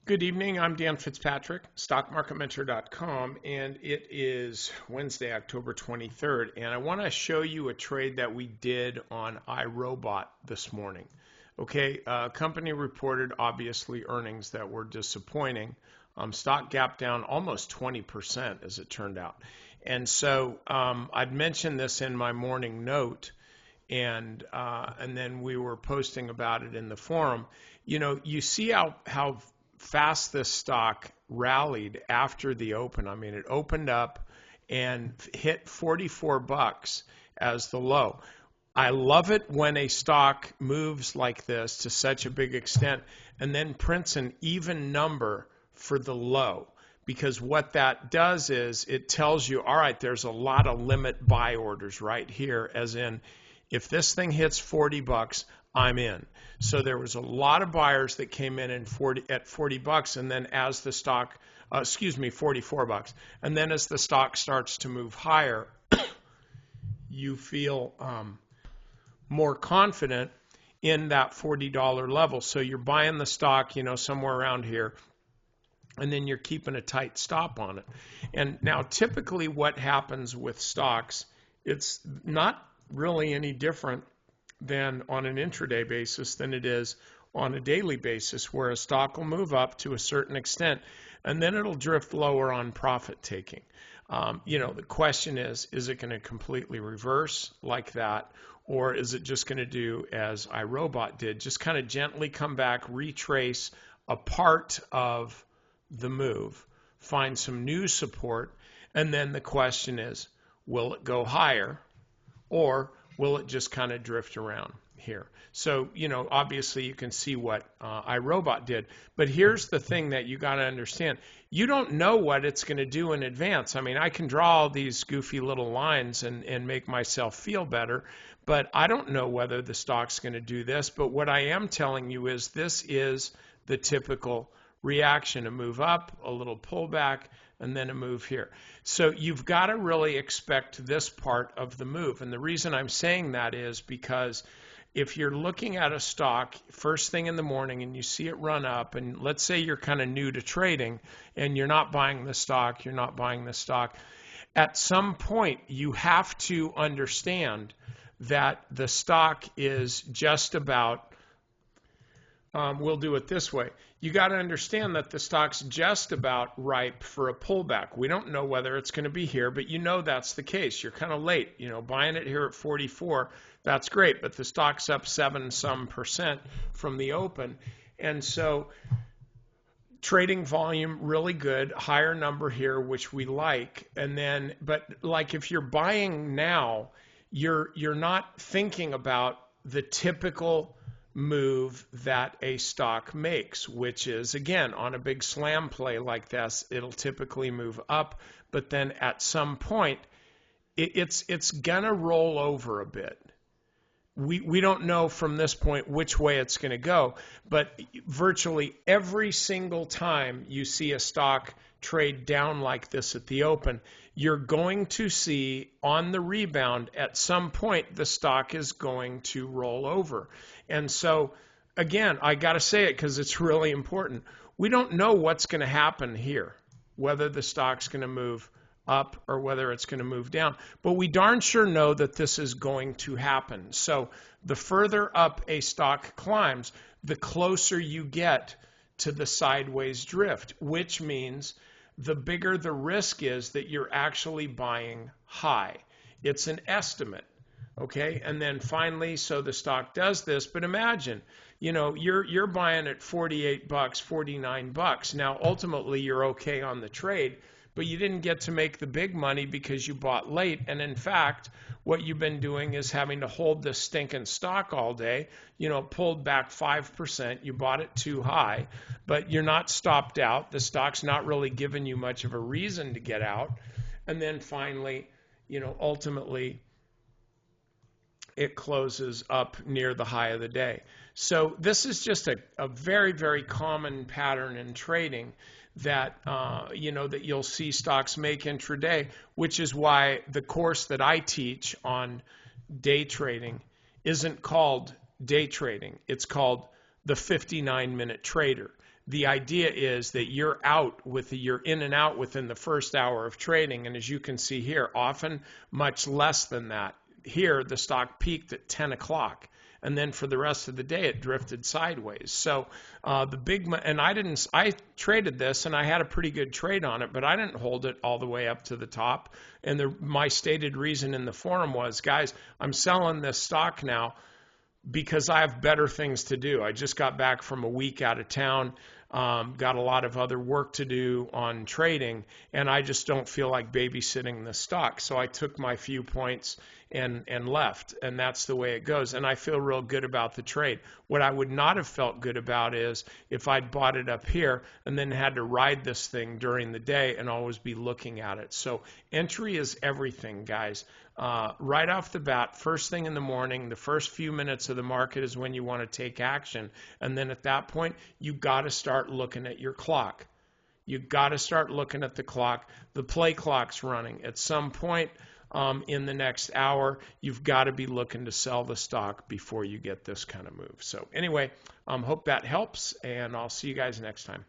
Good evening. I'm Dan Fitzpatrick, stockmarketmentor.com, and it is Wednesday, October 23rd, and I want to show you a trade that we did on iRobot this morning. Okay, company reported obviously earnings that were disappointing. Stock gap down almost 20% as it turned out. And so I'd mentioned this in my morning note, and then we were posting about it in the forum. You know, you see how fast this stock rallied after the open. I mean, it opened up and hit 44 bucks as the low. I love it when a stock moves like this to such a big extent and then prints an even number for the low, because what that does is it tells you, all right, there's a lot of limit buy orders right here, as in if this thing hits 40 bucks, I'm in. So there was a lot of buyers that came in at 40 bucks, and then as the stock, 44 bucks, and then as the stock starts to move higher, you feel more confident in that $40 level. So you're buying the stock, you know, somewhere around here, and then you're keeping a tight stop on it. And now typically what happens with stocks, it's not really any different than on an intraday basis than it is on a daily basis, where a stock will move up to a certain extent and then it'll drift lower on profit taking. You know, the question is it going to completely reverse like that, or is it just going to do as iRobot did, just kind of gently come back, retrace a part of the move, find some new support, and then the question is, will it go higher, or will it just kind of drift around here? So, you know, obviously you can see what iRobot did. But here's the thing that you got to understand. You don't know what it's going to do in advance. I mean, I can draw all these goofy little lines and make myself feel better, but I don't know whether the stock's going to do this. But what I am telling you is this is the typical reaction: a move up, a little pullback, and then a move here. So you've got to really expect this part of the move. And the reason I'm saying that is because if you're looking at a stock first thing in the morning and you see it run up, and let's say you're kind of new to trading and you're not buying the stock, at some point you have to understand that the stock is just about, we'll do it this way. You got to understand that the stock's just about ripe for a pullback. We don't know whether it's going to be here, but you know that's the case. You're kind of late, you know, buying it here at 44. That's great, but the stock's up 7% from the open. And so trading volume really good, higher number here, which we like. And then, but like if you're buying now, you're not thinking about the typical move that a stock makes, which is, again, on a big slam play like this, it'll typically move up, but then at some point it's gonna roll over a bit. We don't know from this point which way it's going to go, but virtually every single time you see a stock trade down like this at the open, you're going to see on the rebound at some point the stock is going to roll over. And so, again, I got to say it because it's really important. We don't know what's going to happen here, whether the stock's going to move up or whether it's going to move down. But we darn sure know that this is going to happen. So the further up a stock climbs, the closer you get to the sideways drift, which means the bigger the risk is that you're actually buying high. It's an estimate, okay? And then finally, so the stock does this, but imagine, you know, you're buying at 48 bucks, 49 bucks. Now, ultimately, you're okay on the trade, but you didn't get to make the big money because you bought late. And in fact, what you've been doing is having to hold this stinking stock all day, you know, pulled back 5%. You bought it too high, but you're not stopped out. The stock's not really giving you much of a reason to get out. And then finally, you know, ultimately, it closes up near the high of the day. So this is just a very, very common pattern in trading that you know, that you'll see stocks make intraday, which is why the course that I teach on day trading isn't called day trading. It's called the 59-minute trader, the idea is that you're in and out within the first hour of trading. And as you can see here, often much less than that. Here, the stock peaked at 10 o'clock. And then for the rest of the day, it drifted sideways. So I traded this and I had a pretty good trade on it, but I didn't hold it all the way up to the top. And my stated reason in the forum was, guys, I'm selling this stock now because I have better things to do. I just got back from a week out of town, got a lot of other work to do on trading, and I just don't feel like babysitting the stock. So I took my few points and left, and that's the way it goes. And I feel real good about the trade. What I would not have felt good about is if I'd bought it up here and then had to ride this thing during the day and always be looking at it. So entry is everything, guys. Right off the bat, first thing in the morning, the first few minutes of the market is when you want to take action. And then at that point, you got to start looking at your clock. You got to start looking at the clock. The play clock's running. At some point in the next hour, you've got to be looking to sell the stock before you get this kind of move. So anyway, hope that helps, and I'll see you guys next time.